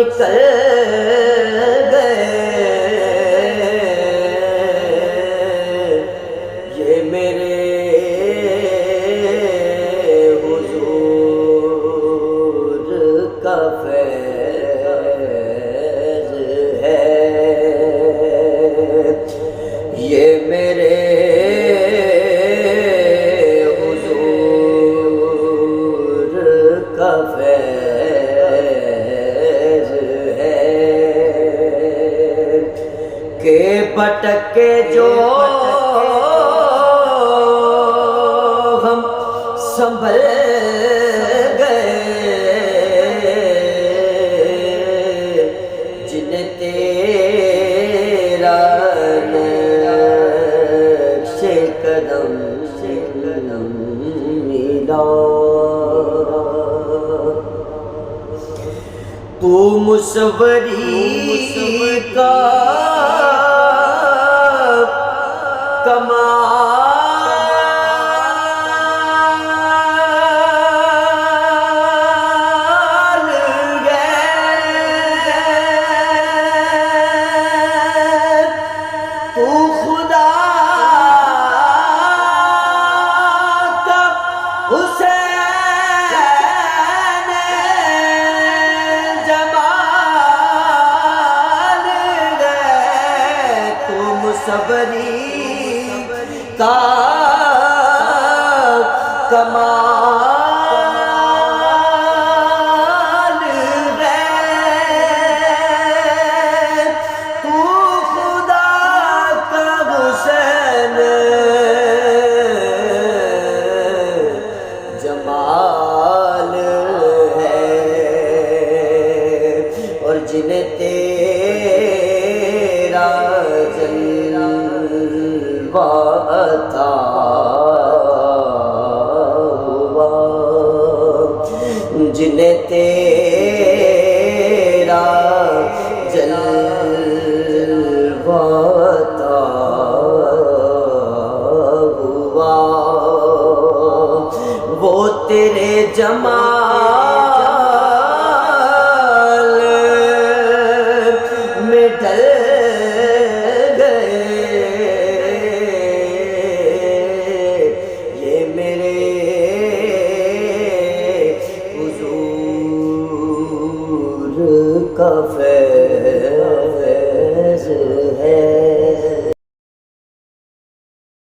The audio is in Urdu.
نکل گئے یہ میرے حضور کا فیض ہے، یہ میرے کہ بھٹک کے جو ہم سنبھل گئے، جنہیں تیرا نقش قدم ملا، تو مصوری کا کمال ہے، تو خدا کا حسین جمال ہے، تو مصوری کا کمال ہے، تو خدا کا حسین جمال ہے، اور جنہیں تیرا جلوہ عطا ہوا، جنہیں تیرا جلوہ عطا ہوا، وہ تیرے جمال